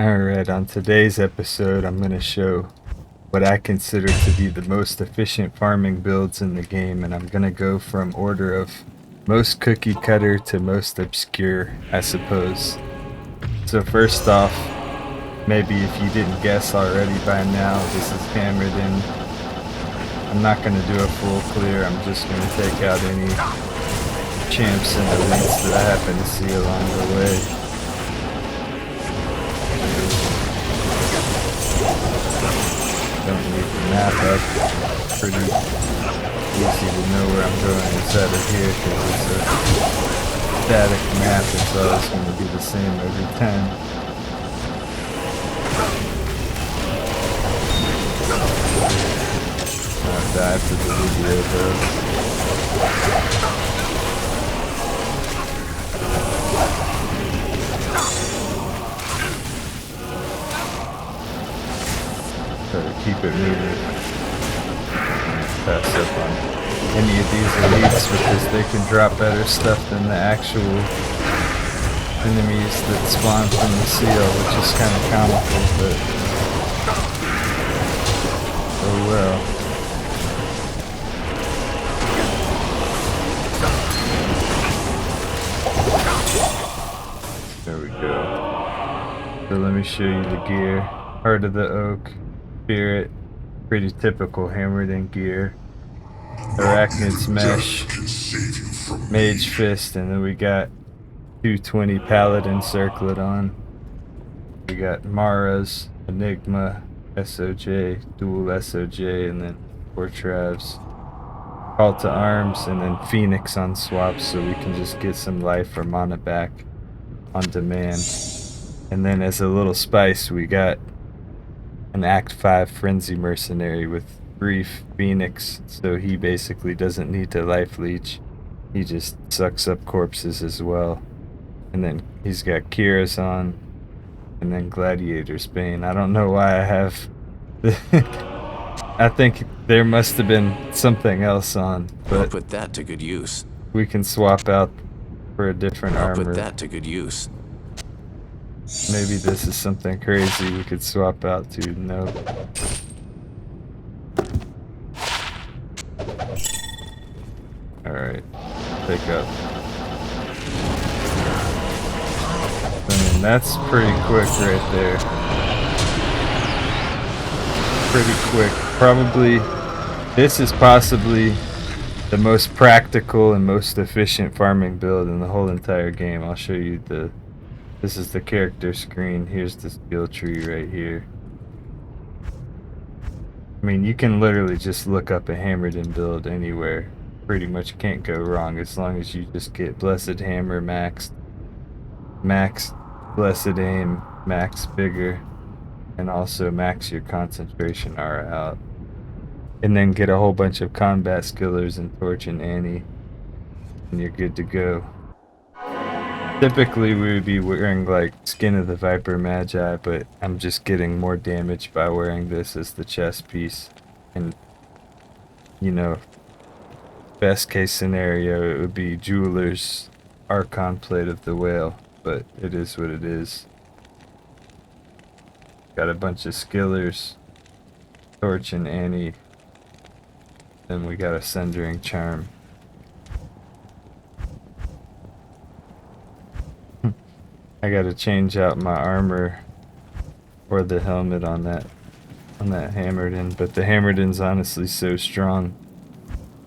Alright, on today's episode, I'm going to show what I consider to be the most efficient farming builds in the game, and I'm going to go from order of most cookie cutter to most obscure, I suppose. So first off, maybe if you didn't guess already by now, this is Hammerdin. I'm not going to do a full clear, I'm just going to take out any champs and elites that I happen to see along the way. Don't need the map up. Pretty easy to know where I'm going inside of here because it's a static map. It's always going to be the same every time. I'll die for the video though. Try to keep it moving. Pass up on any of these elites because they can drop better stuff than the actual enemies that spawn from the seal, which is kind of comical, but oh well. There we go. So let me show you the gear. Heart of the Oak. Spirit, pretty typical Hammerdin gear. Arachnid's Mesh, Mage Fist, and then we got 220 Paladin circlet on. We got Mara's, Enigma, SOJ, dual SOJ, and then 4 Travs. Call to Arms, and then Phoenix on swaps so we can just get some life or mana back on demand. And then as a little spice, we got an Act 5 Frenzy Mercenary with Brief Phoenix, so he basically doesn't need to life leech. He just sucks up corpses as well. And then he's got Kira's on, and then Gladiator's Bane. I don't know why I have... I think there must have been something else on, but I'll put that to good use. we can swap out for a different I'll armor. put that to good use. Maybe this is something crazy we could swap out to. Nope. Alright. Pick up. I mean, that's pretty quick right there. Pretty quick. Probably, this is possibly the most practical and most efficient farming build in the whole entire game. I'll show you the... This is the character screen. Here's the skill tree right here. I mean, you can literally just look up a Hammerdin build anywhere. Pretty much can't go wrong as long as you just get Blessed Hammer maxed, max Blessed Aim, max Vigor, and also max your concentration aura out. And then get a whole bunch of combat skillers and Torch and Annie, and you're good to go. Typically we would be wearing like Skin of the Viper Magi, but I'm just getting more damage by wearing this as the chest piece. And you know, best case scenario it would be Jeweler's Archon Plate of the Whale, but it is what it is. Got a bunch of skillers, Torch and Annie, then we got a Sundering Charm. I gotta change out my armor or the helmet on that Hammerdin, but the Hammerdin's honestly so strong.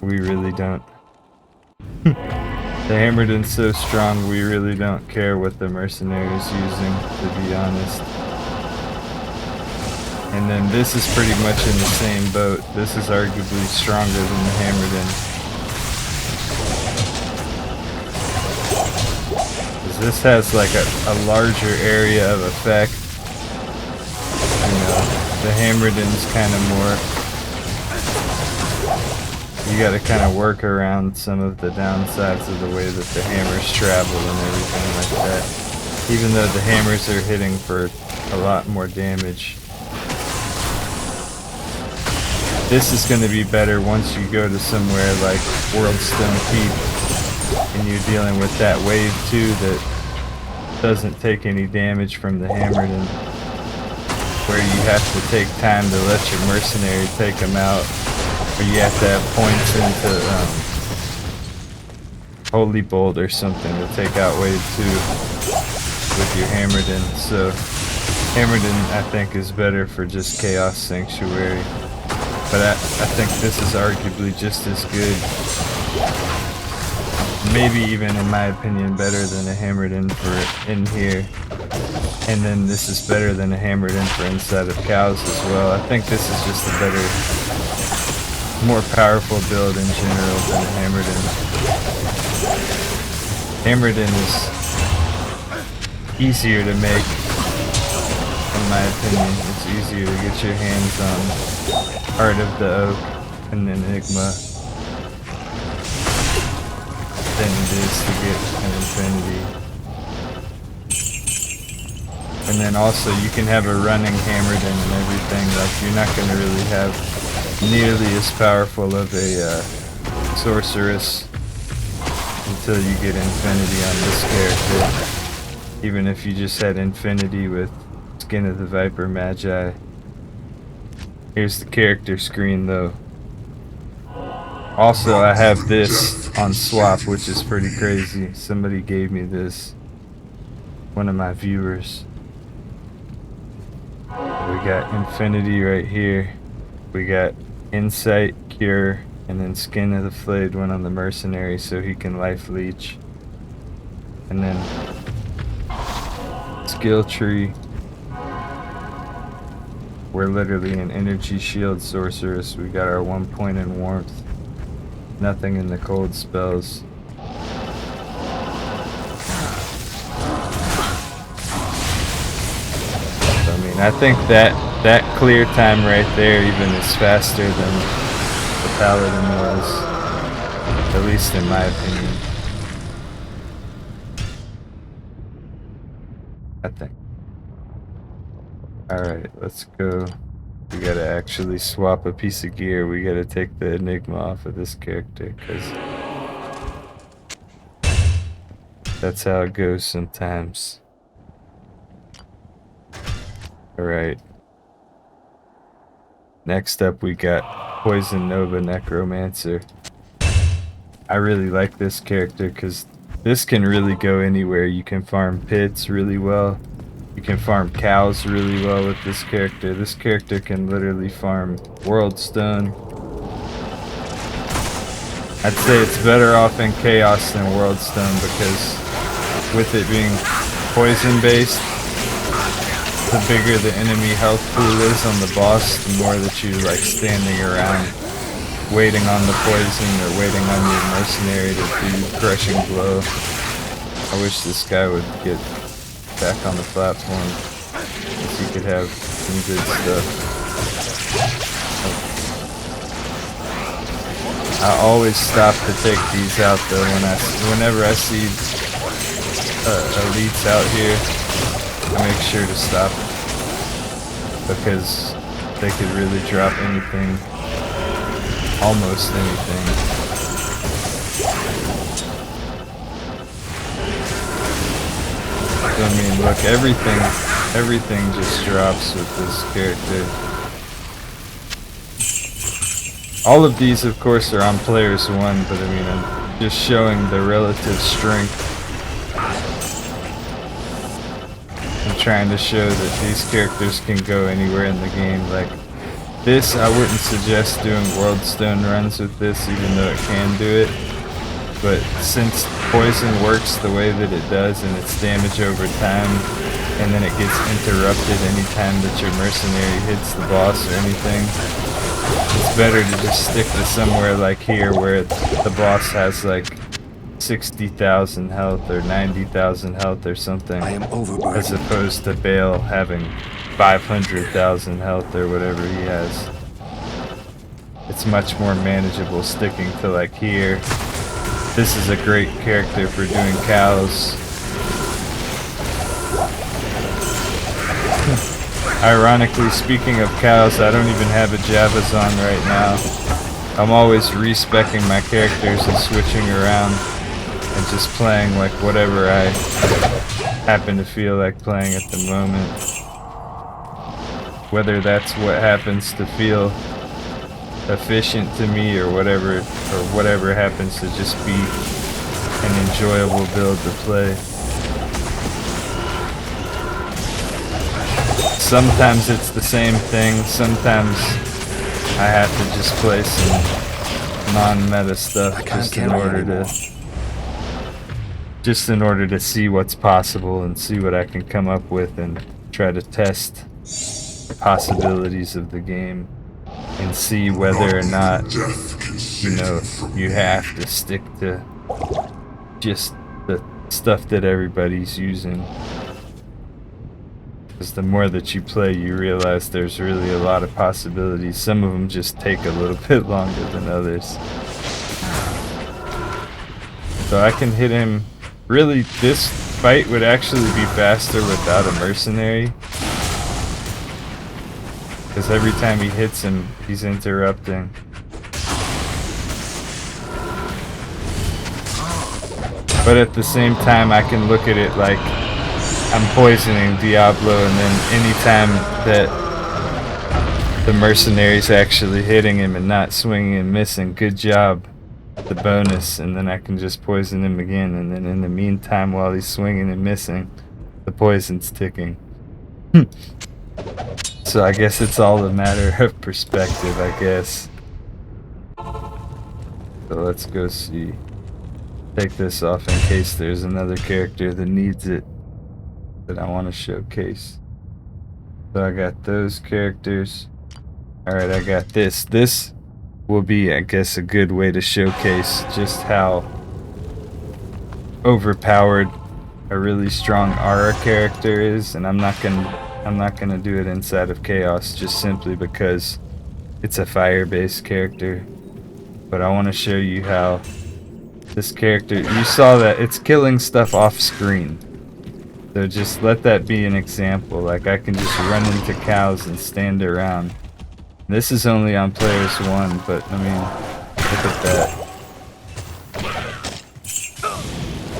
We really don't. The Hammerdin's so strong we really don't care what the mercenary's using, to be honest. And then this is pretty much in the same boat. This is arguably stronger than the Hammerdin. This has like a larger area of effect. You know, the Hammerdin's kind of more... You gotta kind of work around some of the downsides of the way that the hammers travel and everything like that. Even though the hammers are hitting for a lot more damage. This is going to be better once you go to somewhere like Worldstone Keep and you're dealing with that wave too that doesn't take any damage from the Hammerdin. where you have to take time to let your mercenary take them out, or you have to have points into Holy Bolt or something to take out wave 2 with your Hammerdin. So Hammerdin, I think, is better for just Chaos Sanctuary, but I think this is arguably just as good, maybe even in my opinion better than a Hammerdin for in here. And then this is better than a Hammerdin for inside of cows as well. I think this is just a better, more powerful build in general than a Hammerdin. Hammerdin is easier to make, in my opinion. It's easier to get your hands on Heart of the Oak and Enigma than it is to get an Infinity. And then also you can have a running Hammerdin and everything. Like, you're not going to really have nearly as powerful of a Sorceress until you get Infinity on this character. Even if you just had Infinity with Skin of the Viper Magi. Here's the character screen though. Also, I have this on swap, which is pretty crazy. Somebody gave me this. One of my viewers. We got Infinity right here. We got Insight, Cure, and then Skin of the Flayed one on the Mercenary so he can life leech. And then SkillTree. We're literally an energy shield sorceress. We got our 1 point in warmth. Nothing in the cold spells. I mean, I think that clear time right there even is faster than the paladin was, at least in my opinion. I think. Alright, let's go. We gotta actually swap a piece of gear. We gotta take the Enigma off of this character, because that's how it goes sometimes. Alright. Next up we got Poison Nova Necromancer. I really like this character because this can really go anywhere. You can farm pits really well. You can farm cows really well with this character. This character can literally farm World Stone. I'd say it's better off in Chaos than World Stone because with it being poison based, the bigger the enemy health pool is on the boss, the more that you like standing around waiting on the poison or waiting on your mercenary to do crushing blow. I wish this guy would get back on the platform so he could have some good stuff. I always stop to take these out though whenever I see elites out here. I make sure to stop because they could really drop anything, almost anything. I mean, look, everything just drops with this character. All of these, of course, are on players 1, but I mean, I'm just showing the relative strength. I'm trying to show that these characters can go anywhere in the game. Like this, I wouldn't suggest doing World Stone runs with this, even though it can do it. But since poison works the way that it does and it's damage over time, and then it gets interrupted anytime that your mercenary hits the boss or anything, it's better to just stick to somewhere like here where the boss has like 60,000 health or 90,000 health or something, as opposed to Bale having 500,000 health or whatever he has. It's much more manageable sticking to like here. This is a great character for doing cows. Ironically, speaking of cows, I don't even have a Javazon right now. I'm always respecking my characters and switching around and just playing like whatever I happen to feel like playing at the moment. whether that's what happens to feel efficient to me or whatever happens to just be an enjoyable build to play. Sometimes it's the same thing, sometimes I have to just play some non-meta stuff just in order to see what's possible and see what I can come up with and try to test the possibilities of the game and see whether or not, you know, you have to stick to just the stuff that everybody's using. Because the more that you play, you realize there's really a lot of possibilities. Some of them just take a little bit longer than others. So I can hit him. Really, this fight would actually be faster without a mercenary. Because every time he hits him, he's interrupting. But at the same time, I can look at it like I'm poisoning Diablo, and then anytime that the mercenary's actually hitting him and not swinging and missing, good job, the bonus, and then I can just poison him again, and then in the meantime, while he's swinging and missing, the poison's ticking. So I guess it's all a matter of perspective, I guess. So let's go see. Take this off in case there's another character that needs it that I want to showcase. So I got those characters. Alright, I got this. This will be, I guess, a good way to showcase just how overpowered a really strong aura character is, and I'm not gonna do it inside of Chaos just simply because it's a fire-based character. But I want to show you how this character, you saw that it's killing stuff off screen. So just let that be an example. Like, I can just run into cows and stand around. This is only on players 1, but I mean, look at that.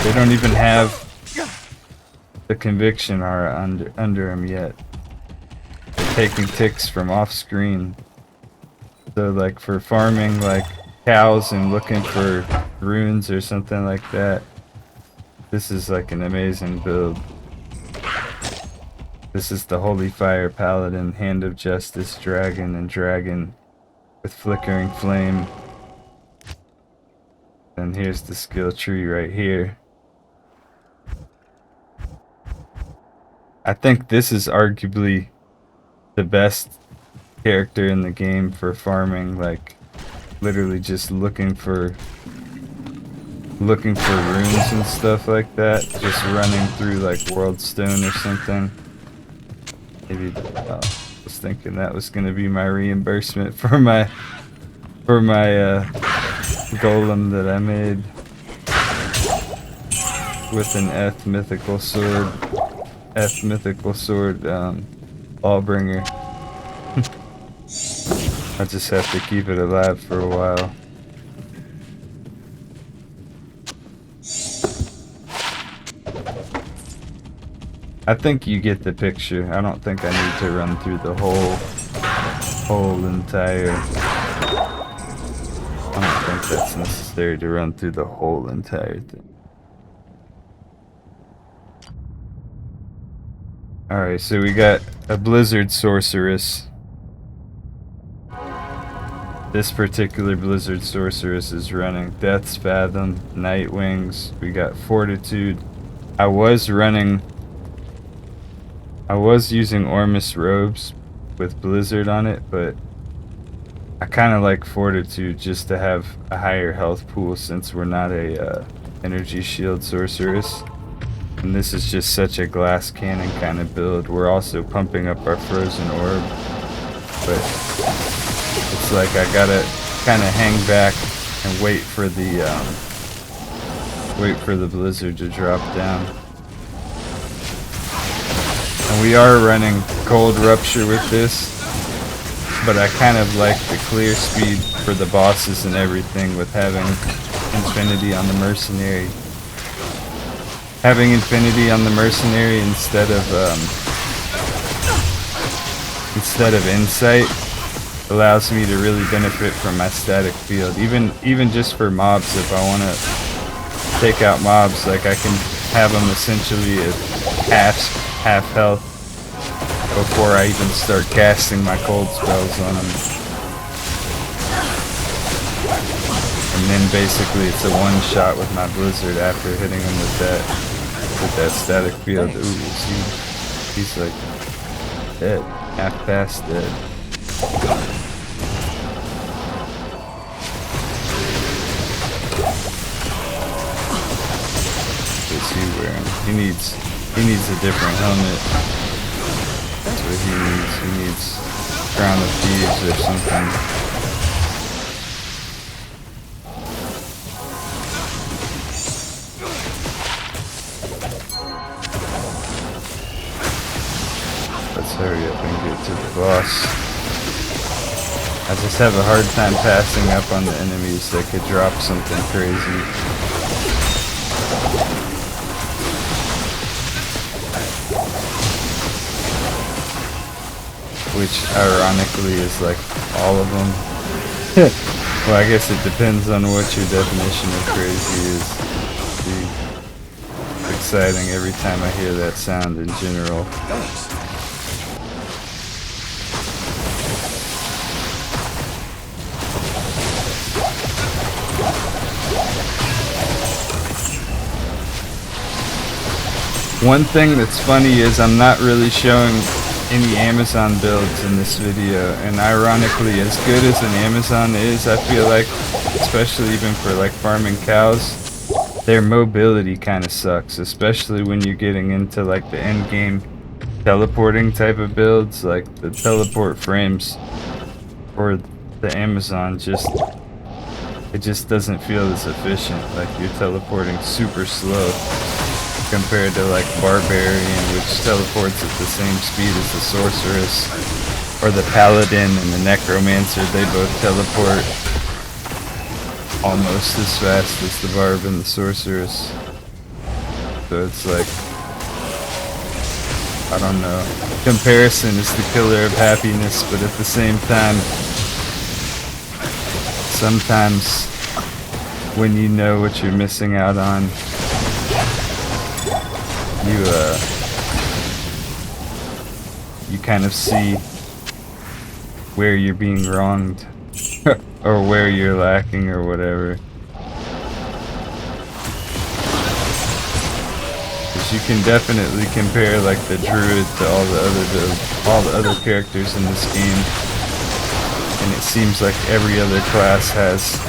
They don't even have the conviction aura under him yet. They're taking ticks from off screen. So like for farming like cows and looking for runes or something like that, this is like an amazing build. This is the Holy Fire Paladin, Hand of Justice, Dragon, and Dragon with Flickering Flame. And here's the skill tree right here. I think this is arguably the best character in the game for farming, like literally just looking for runes and stuff like that, just running through like World Stone or something. Maybe I was thinking that was gonna be my reimbursement for my golem that I made with an Eth mythical sword, Lawbringer. I just have to keep it alive for a while. I think you get the picture. I don't think I need to run through the whole entire... I don't think that's necessary to run through the whole entire thing. Alright, so we got a Blizzard Sorceress. This particular Blizzard Sorceress is running Death's Fathom, Night Wings. We got Fortitude. I was using Ormus Robes with Blizzard on it, but I kind of like Fortitude just to have a higher health pool since we're not a energy shield sorceress. And this is just such a glass cannon kind of build. We're also pumping up our frozen orb, but it's like I gotta kind of hang back and wait for the blizzard to drop down. And we are running Cold Rupture with this, but I kind of like the clear speed for the bosses and everything with having Infinity on the Mercenary. Having Infinity on the Mercenary instead of instead of insight allows me to really benefit from my static field. Even just for mobs, if I want to take out mobs, like I can have them essentially at half health before I even start casting my cold spells on them. And then basically it's a one shot with my blizzard after hitting him with that static field. Ooh, he's like dead, half past dead. What's he wearing? He needs a different helmet. That's what he needs. He needs Crown of Thieves or something. Let's hurry up and get to the boss. I just have a hard time passing up on the enemies that could drop something crazy. Which ironically is like all of them. Well, I guess it depends on what your definition of crazy is. It's exciting every time I hear that sound in general. One thing that's funny is I'm not really showing any Amazon builds in this video, and ironically, as good as an Amazon is, I feel like, especially even for like farming cows, their mobility kind of sucks, especially when you're getting into like the end game teleporting type of builds. Like the teleport frames for the Amazon it just doesn't feel as efficient. Like you're teleporting super slow compared to like Barbarian, which teleports at the same speed as the Sorceress, or the Paladin and the Necromancer. They both teleport almost as fast as the Barb and the Sorceress. So it's like, I don't know. Comparison is the killer of happiness, but at the same time, sometimes when you know what you're missing out on, you kind of see where you're being wronged or where you're lacking or whatever. Because you can definitely compare like the druid to all the other characters in this game, and it seems like every other class has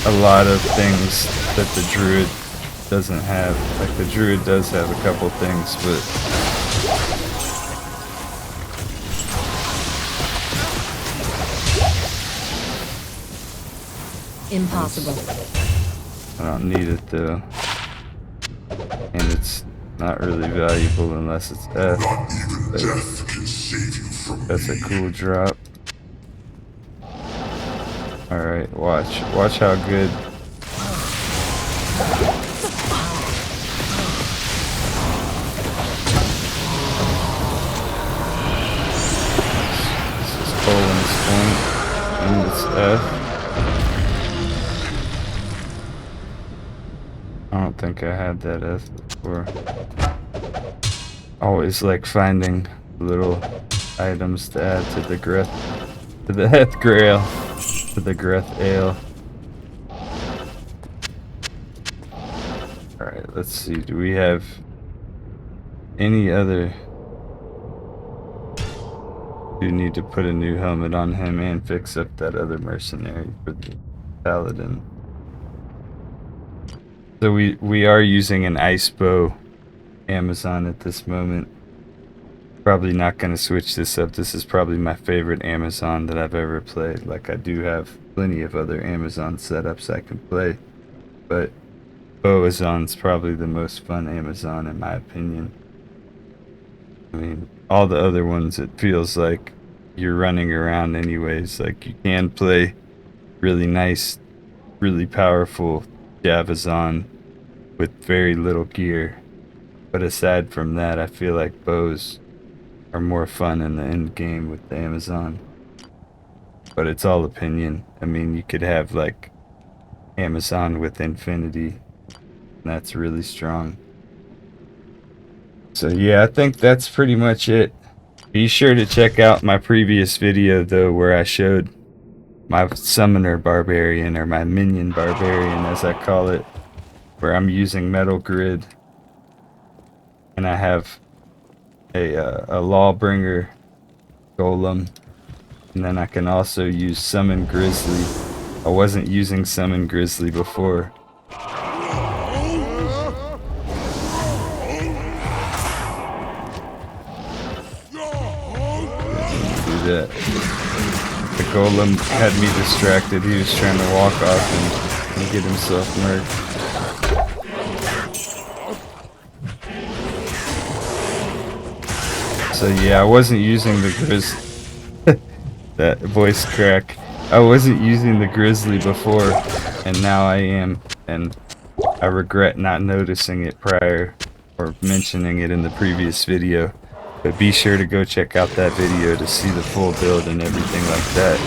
a lot of things that the druid doesn't have. Like the druid does have a couple things, but impossible. I don't need it though, and it's not really valuable unless it's F. That's a cool drop. All right, watch how good. And it's F. I don't think I had that F before. Always like finding little items to add to the Greth Grail, to the Greth Ale. Alright, let's see, do we have any other? Do need to put a new helmet on him and fix up that other mercenary for the paladin. So we are using an ice bow Amazon at this moment. Probably not going to switch this up. This is probably my favorite Amazon that I've ever played. Like I do have plenty of other Amazon setups I can play, but Boazon's probably the most fun Amazon in my opinion. I mean, all the other ones, it feels like you're running around anyways. Like you can play really nice, really powerful Javazon with very little gear. But aside from that, I feel like bows are more fun in the end game with the Amazon. But it's all opinion. I mean, you could have like Amazon with Infinity, and that's really strong. So yeah, I think that's pretty much it. Be sure to check out my previous video though, where I showed my summoner barbarian, or my minion barbarian as I call it, where I'm using metal grid, and I have a lawbringer golem, and then I can also use summon grizzly. I wasn't using summon grizzly before. Do that. The golem had me distracted. He was trying to walk off and get himself murked. So yeah, I wasn't using the grizzly. That voice crack. I wasn't using the grizzly before, and now I am, and I regret not noticing it prior or mentioning it in the previous video. But be sure to go check out that video to see the full build and everything like that.